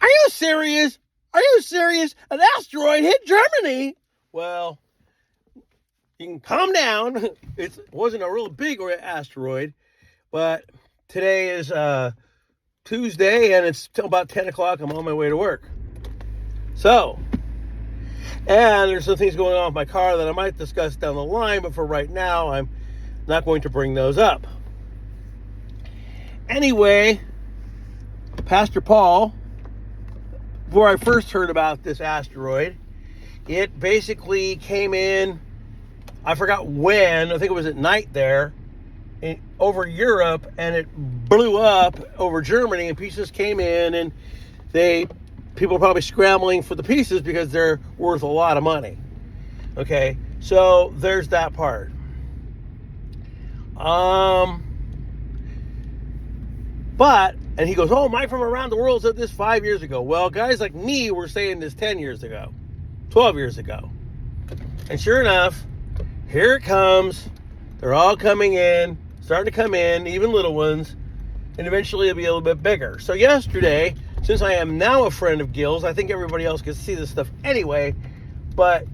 Are you serious? Are you serious? An asteroid hit Germany? Well, you can calm down. It wasn't a real big asteroid, but today is Tuesday, and it's till about 10 o'clock. I'm on my way to work. So, and there's some things going on with my car that I might discuss down the line, but for right now, I'm not going to bring those up. Anyway, Pastor Paul, before I first heard about this asteroid, it basically came in, I forgot when, I think it was at night there, over Europe, and it blew up over Germany, and pieces came in, and people are probably scrambling for the pieces because they're worth a lot of money. Okay, so there's that part. But, and he goes, oh, Mike from around the world said this 5 years ago. Well, guys like me were saying this 10 years ago, 12 years ago. And sure enough, here it comes. They're all coming in, starting to come in, even little ones, and eventually it'll be a little bit bigger. So yesterday, since I am now a friend of Gil's, I think everybody else can see this stuff anyway, but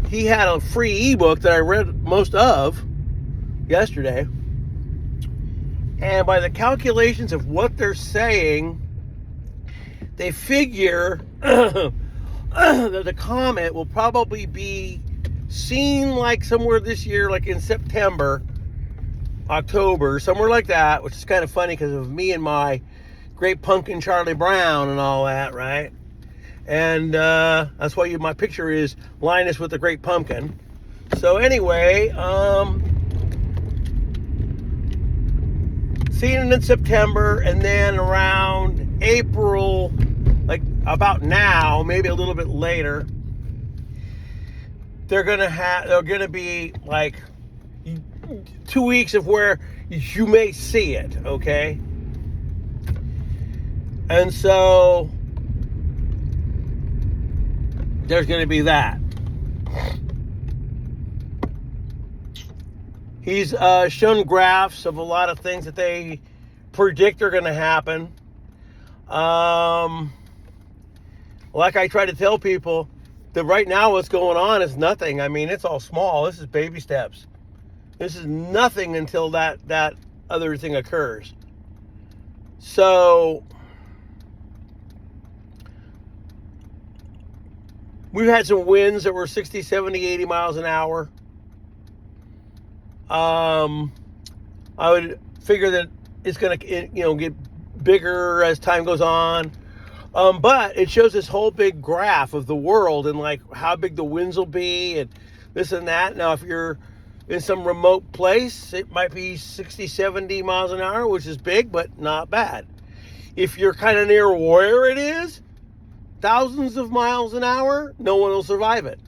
he had a free ebook that I read most of yesterday. And by the calculations of what they're saying, they figure that the comet will probably be seen like somewhere this year, like in September, October, somewhere like that, which is kind of funny because of me and my Great Pumpkin Charlie Brown and all that, right? And that's why my picture is Linus with the Great Pumpkin. So anyway, seeing it in September, and then around April, like about now, maybe a little bit later, they're gonna be like 2 weeks of where you may see it, okay? And so there's gonna be that. He's shown graphs of a lot of things that they predict are going to happen. Like I try to tell people, that right now what's going on is nothing. I mean, it's all small. This is baby steps. This is nothing until that other thing occurs. So we've had some winds that were 60, 70, 80 miles an hour. I would figure that it's going to, get bigger as time goes on. But it shows this whole big graph of the world and like how big the winds will be and this and that. Now, if you're in some remote place, it might be 60, 70 miles an hour, which is big, but not bad. If you're kind of near where it is, thousands of miles an hour, no one will survive it.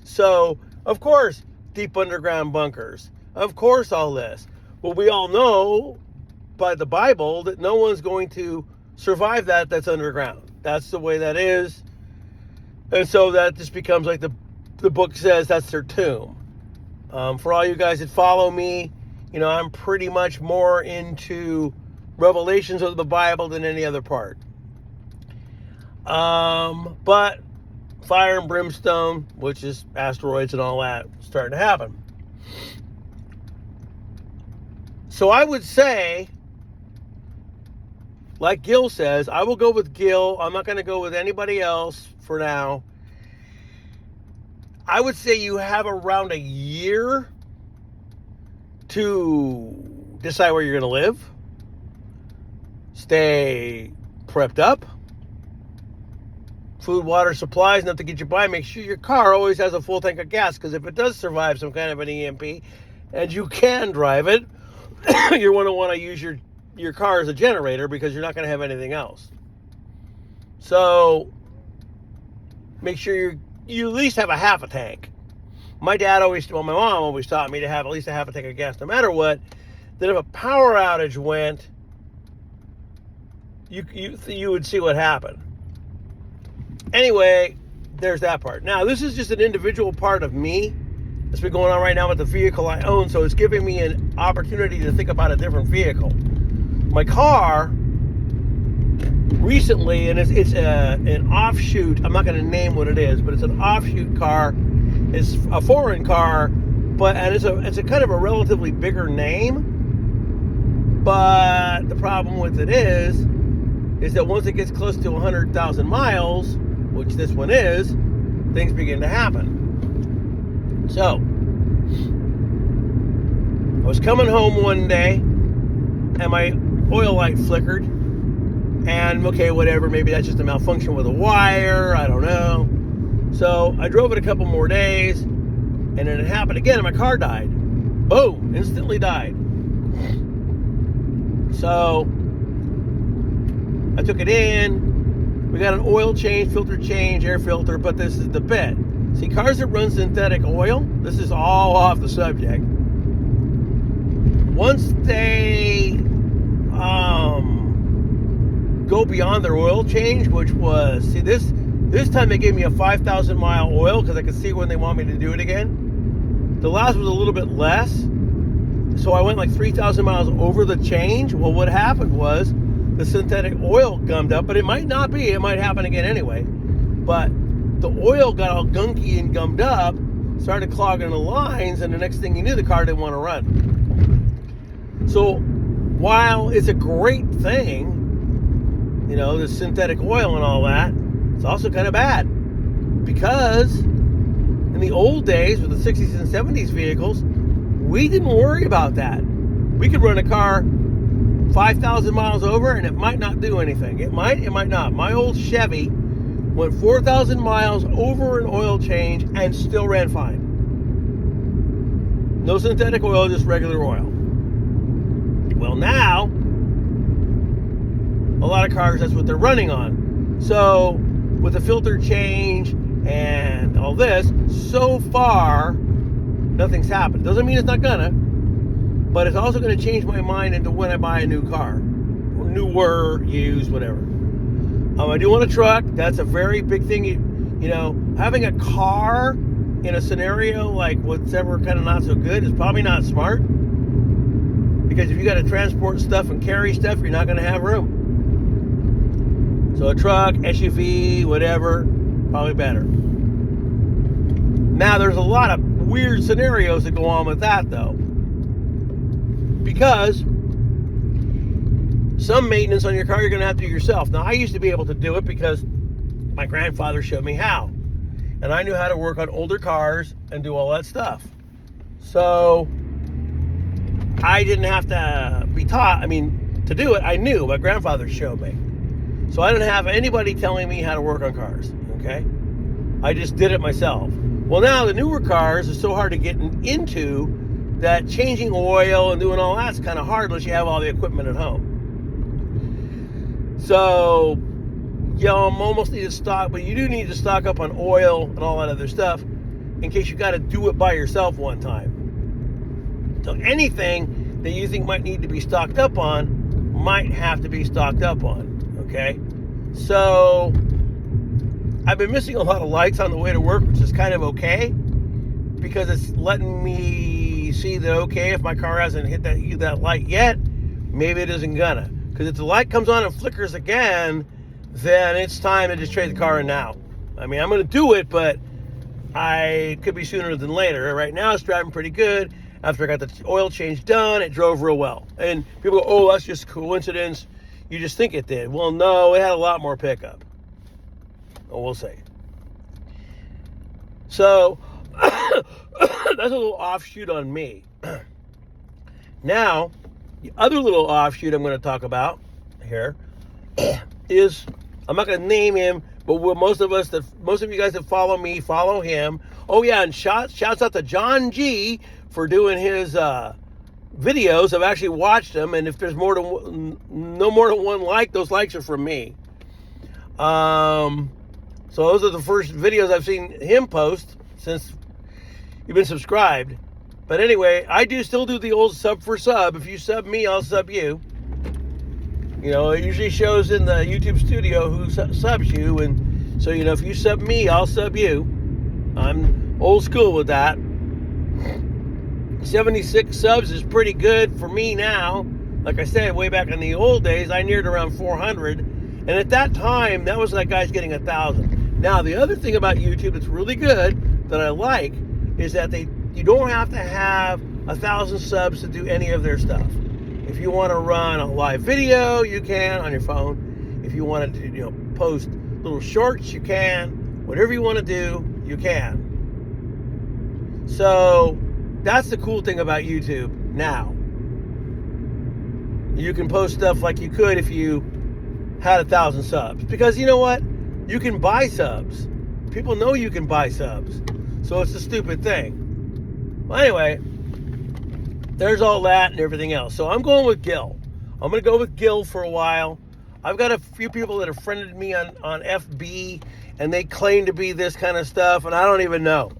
So, of course, deep underground bunkers. Of course, all this. Well, we all know by the Bible that no one's going to survive that's underground. That's the way that is. And so that just becomes like the book says, that's their tomb. For all you guys that follow me, I'm pretty much more into revelations of the Bible than any other part. But fire and brimstone, which is asteroids and all that, starting to happen. So I would say, like Gil says, I will go with Gil. I'm not going to go with anybody else for now. I would say you have around a year to decide where you're going to live. Stay prepped up. Food, water, supplies, enough to get you by. Make sure your car always has a full tank of gas, because if it does survive some kind of an EMP and you can drive it, you're going to want to use your car as a generator because you're not going to have anything else. So make sure you at least have a half a tank. My mom always taught me to have at least a half a tank of gas no matter what. That if a power outage went, you would see what happened. Anyway, there's that part. Now, this is just an individual part of me that's been going on right now with the vehicle I own, so it's giving me an opportunity to think about a different vehicle. My car recently, and it's an offshoot. I'm not going to name what it is, but it's an offshoot car. It's a foreign car, and it's a kind of a relatively bigger name. But the problem with it is that once it gets close to 100,000 miles, which this one is, things begin to happen. So, I was coming home one day, and my oil light flickered, and okay, whatever, maybe that's just a malfunction with a wire, I don't know. So, I drove it a couple more days, and then it happened again, and my car died. Boom, instantly died. So, I took it in. We got an oil change, filter change, air filter, but this is the bit. See, cars that run synthetic oil, this is all off the subject. Once they go beyond their oil change, which was, see, this time they gave me a 5,000 mile oil because I could see when they want me to do it again. The last was a little bit less. So I went like 3,000 miles over the change. Well, what happened was the synthetic oil gummed up, but it might not be. It might happen again anyway. But the oil got all gunky and gummed up, started clogging the lines, and the next thing you knew, the car didn't want to run. So while it's a great thing, you know, the synthetic oil and all that, it's also kind of bad. Because in the old days with the 60s and 70s vehicles, we didn't worry about that. We could run a car 5,000 miles over and it might not do anything. It might not. My old Chevy went 4,000 miles over an oil change and still ran fine. No synthetic oil, just regular oil. Well, now, a lot of cars, that's what they're running on. So, with the filter change and all this, so far, nothing's happened. Doesn't mean it's not gonna, but it's also gonna change my mind into when I buy a new car. Or newer, used, whatever. I do want a truck. That's a very big thing. You know, having a car in a scenario like what's ever kind of not so good is probably not smart. Because if you got to transport stuff and carry stuff, you're not going to have room. So a truck, SUV, whatever, probably better. Now, there's a lot of weird scenarios that go on with that, though. Because some maintenance on your car you're going to have to do yourself. Now, I used to be able to do it because my grandfather showed me how. And I knew how to work on older cars and do all that stuff. So I didn't have to be taught. I mean, to do it, I knew. My grandfather showed me. So I didn't have anybody telling me how to work on cars, okay? I just did it myself. Well, now the newer cars are so hard to get into that changing oil and doing all that's kind of hard unless you have all the equipment at home. So, you know, I'm almost need to stock, but you do need to stock up on oil and all that other stuff in case you got to do it by yourself one time. So anything that you think might need to be stocked up on might have to be stocked up on, okay? So I've been missing a lot of lights on the way to work, which is kind of okay because it's letting me see that, okay, if my car hasn't hit that light yet, maybe it isn't gonna. Because if the light comes on and flickers again, then it's time to just trade the car in now. I mean, I'm going to do it, but I could be sooner than later. Right now, it's driving pretty good. After I got the oil change done, it drove real well. And people go, oh, that's just coincidence. You just think it did. Well, no, it had a lot more pickup. Oh, we'll see. So, that's a little offshoot on me. Now, the other little offshoot I'm going to talk about here is, I'm not going to name him, but most of you guys that follow me, follow him. Oh yeah, and shouts out to John G for doing his videos. I've actually watched them, and if there's no more than one like, those likes are from me. So those are the first videos I've seen him post since you've been subscribed. But anyway, I still do the old sub for sub. If you sub me, I'll sub you. You know, it usually shows in the YouTube studio who subs you. And so, you know, if you sub me, I'll sub you. I'm old school with that. 76 subs is pretty good for me now. Like I said, way back in the old days, I neared around 400. And at that time, that was like guys getting 1,000. Now, the other thing about YouTube that's really good that I like is that you don't have to have 1,000 subs to do any of their stuff. If you want to run a live video, you can on your phone. If you want to, post little shorts, you can. Whatever you want to do, you can. So that's the cool thing about YouTube now. You can post stuff like you could if you had 1,000 subs. Because you know what? You can buy subs. People know you can buy subs. So it's a stupid thing. Well, anyway, there's all that and everything else. So I'm going with Gil. I'm going to go with Gil for a while. I've got a few people that have friended me on FB, and they claim to be this kind of stuff, and I don't even know.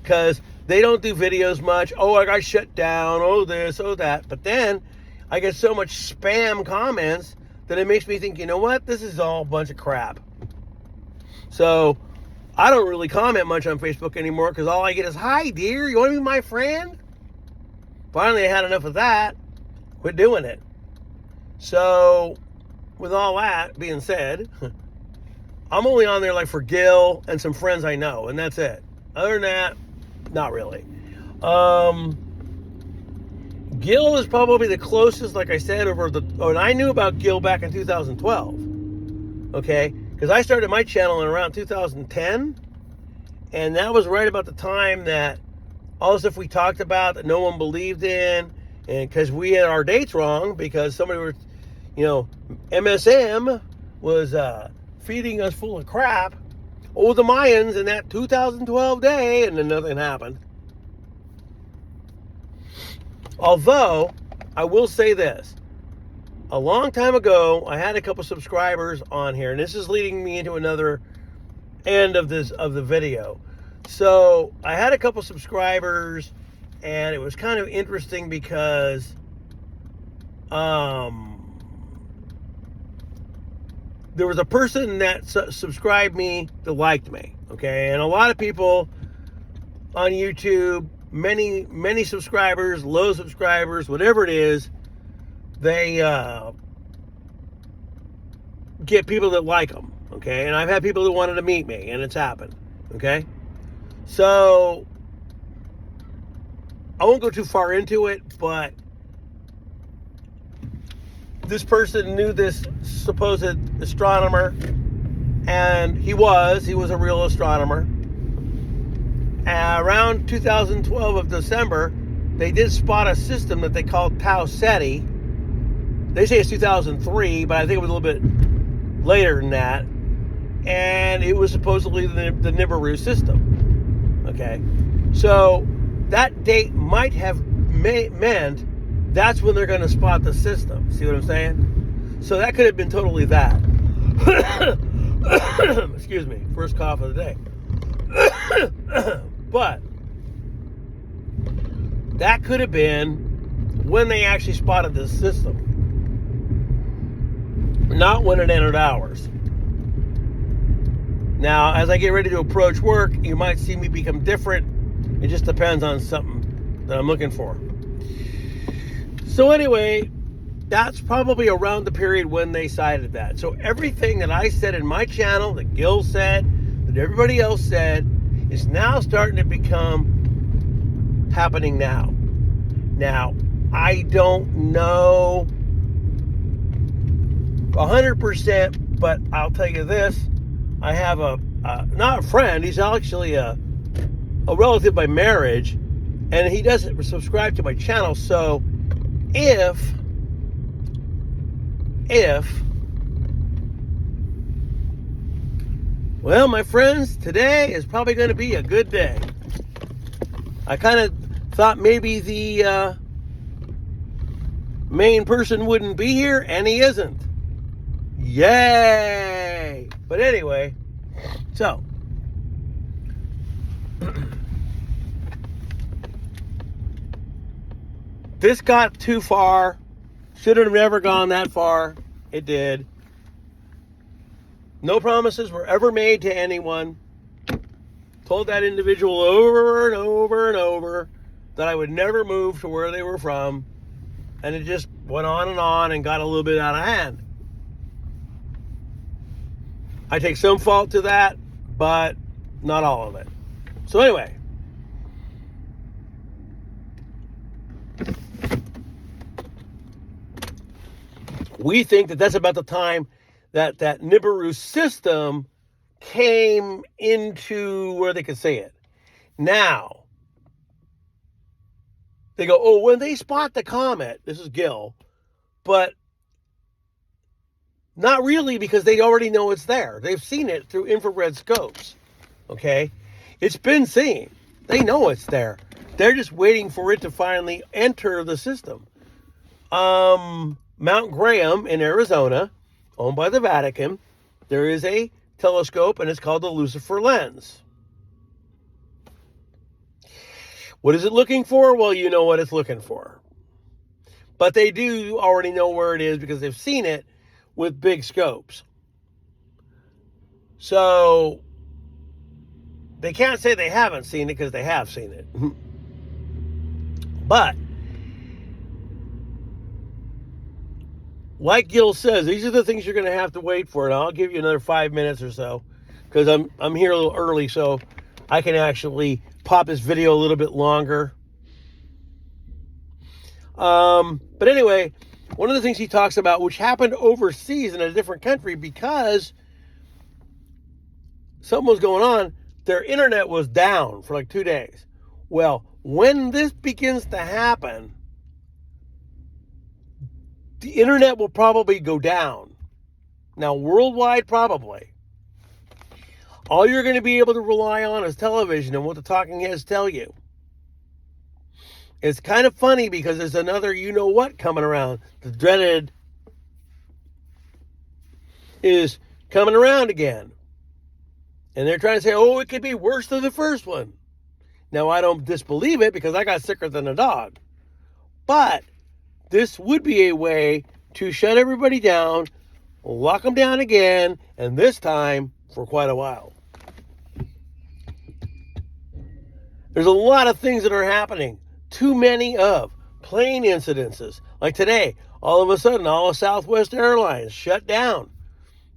Because they don't do videos much. Oh, I got shut down. Oh, this, oh, that. But then I get so much spam comments that it makes me think, you know what? This is all a bunch of crap. So I don't really comment much on Facebook anymore because all I get is, hi, dear, you want to be my friend? Finally, I had enough of that. Quit doing it. So with all that being said, I'm only on there like for Gil and some friends I know, and that's it. Other than that, not really. Gil is probably the closest, like I said, and I knew about Gil back in 2012, okay? Because I started my channel in around 2010, and that was right about the time that all the stuff we talked about that no one believed in, and because we had our dates wrong, because somebody was, MSM was feeding us full of crap, the Mayans in that 2012 day, and then nothing happened. Although, I will say this. A long time ago, I had a couple subscribers on here, and this is leading me into another end of the video. So, I had a couple subscribers, and it was kind of interesting because there was a person that subscribed me that liked me, okay? And a lot of people on YouTube, many subscribers, low subscribers, whatever it is, they get people that like them, okay? And I've had people that wanted to meet me, and it's happened, okay? So I won't go too far into it, but this person knew this supposed astronomer, and he was a real astronomer. Around 2012 of December, they did spot a system that they called Tau Ceti. They say it's 2003, but I think it was a little bit later than that. And it was supposedly the Nibiru system. Okay, so that date might have meant that's when they're going to spot the system. See what I'm saying? So that could have been totally that. Excuse me, first cough of the day. But that could have been when they actually spotted this system, not when it entered ours. Now, as I get ready to approach work, you might see me become different. It just depends on something that I'm looking for. So anyway, that's probably around the period when they cited that. So everything that I said in my channel, that Gil said, that everybody else said, is now starting to become happening now. Now, I don't know 100%, but I'll tell you this. I have not a friend, he's actually a relative by marriage, and he doesn't subscribe to my channel. So if well, my friends, today is probably going to be a good day. I kind of thought maybe the main person wouldn't be here, and he isn't. Yay! But anyway, so this got too far. Should have never gone that far. It did. No promises were ever made to anyone. Told that individual over and over and over that I would never move to where they were from. And it just went on and got a little bit out of hand. I take some fault to that, but not all of it. So anyway, we think that that's about the time that Nibiru system came into where they could say it. Now, they go, oh, when they spot the comet, this is Gil, but not really, because they already know it's there. They've seen it through infrared scopes, okay? It's been seen. They know it's there. They're just waiting for it to finally enter the system. Mount Graham in Arizona, owned by the Vatican, there is a telescope, and it's called the Lucifer lens. What is it looking for? Well, you know what it's looking for. But they do already know where it is because they've seen it with big scopes. So they can't say they haven't seen it because they have seen it. But like Gil says, these are the things you're going to have to wait for. And I'll give you another 5 minutes or so because I'm here a little early, so I can actually pop this video a little bit longer. But anyway, one of the things he talks about, which happened overseas in a different country because something was going on, their internet was down for like 2 days. Well, when this begins to happen, the internet will probably go down. Now, worldwide, probably. All you're going to be able to rely on is television and what the talking heads tell you. It's kind of funny because there's another you-know-what coming around. The dreaded is coming around again. And they're trying to say, oh, it could be worse than the first one. Now, I don't disbelieve it because I got sicker than a dog. But this would be a way to shut everybody down, lock them down again, and this time for quite a while. There's a lot of things that are happening. Too many of plane incidences. Like today, all of a sudden, all of Southwest Airlines shut down.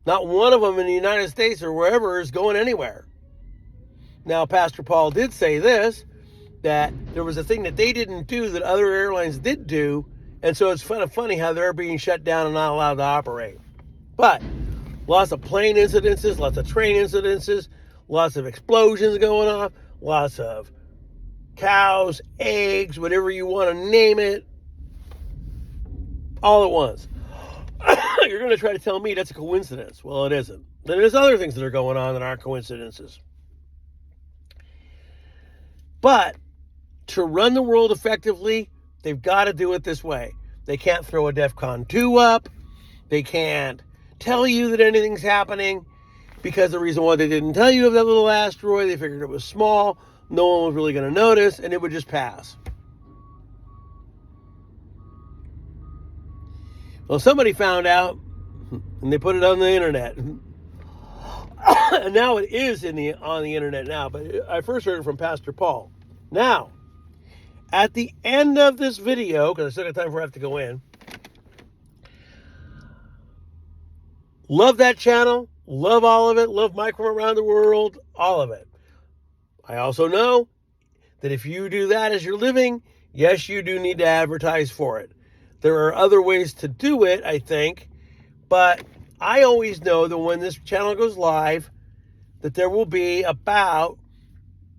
Not one of them in the United States or wherever is going anywhere. Now, Pastor Paul did say this, that there was a thing that they didn't do that other airlines did do, and so it's kind of funny how they're being shut down and not allowed to operate. But lots of plane incidences, lots of train incidences, lots of explosions going off, lots of cows, eggs, whatever you want to name it, all at once. You're going to try to tell me that's a coincidence. Well, it isn't. Then there's other things that are going on that aren't coincidences. But to run the world effectively, they've got to do it this way. They can't throw a DEFCON 2 up. They can't tell you that anything's happening because the reason why they didn't tell you of that little asteroid, they figured it was small. No one was really going to notice, and it would just pass. Well, somebody found out, and they put it on the internet. And now it is on the internet now, but I first heard it from Pastor Paul. Now, at the end of this video, because I still got time for I have to go in, love that channel, love all of it, love Mike from around the world, all of it. I also know that if you do that as your living, yes, you do need to advertise for it. There are other ways to do it, I think, but I always know that when this channel goes live, that there will be about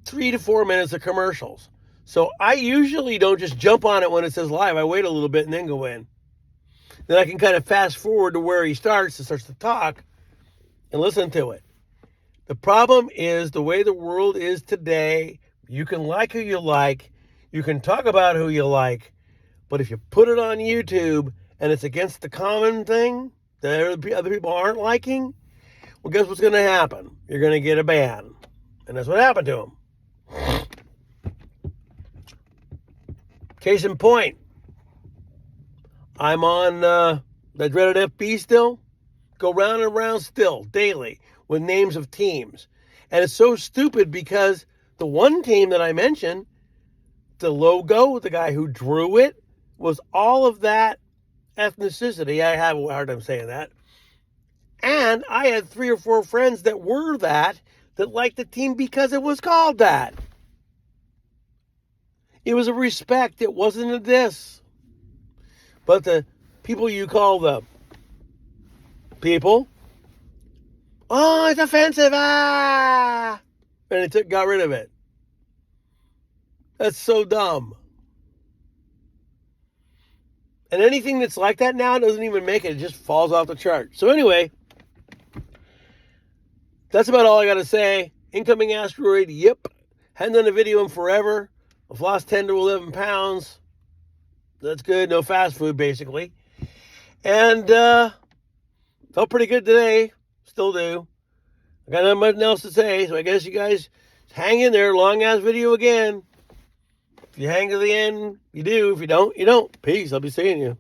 3 to 4 minutes of commercials. So I usually don't just jump on it when it says live. I wait a little bit and then go in. Then I can kind of fast forward to where he starts to talk and listen to it. The problem is the way the world is today. You can like who you like. You can talk about who you like. But if you put it on YouTube and it's against the common thing that other people aren't liking, well, guess what's going to happen? You're going to get a ban. And that's what happened to him. Case in point, I'm on the dreaded FB still. Go round and round still, daily, with names of teams. And it's so stupid because the one team that I mentioned, the logo, the guy who drew it, was all of that ethnicity. I have a hard time saying that. And I had 3 or 4 friends that were that liked the team because it was called that. It was a respect. It wasn't a diss. But the people you call the people, oh, it's offensive, and it got rid of it. That's so dumb. And anything that's like that now doesn't even make it. It just falls off the chart. So anyway, that's about all I got to say. Incoming asteroid, yep. Hadn't done a video in forever. I've lost 10 to 11 pounds. That's good. No fast food, basically. And felt pretty good today. Still do. I got nothing else to say, so I guess you guys hang in there. Long-ass video again. If you hang to the end, you do. If you don't, you don't. Peace. I'll be seeing you.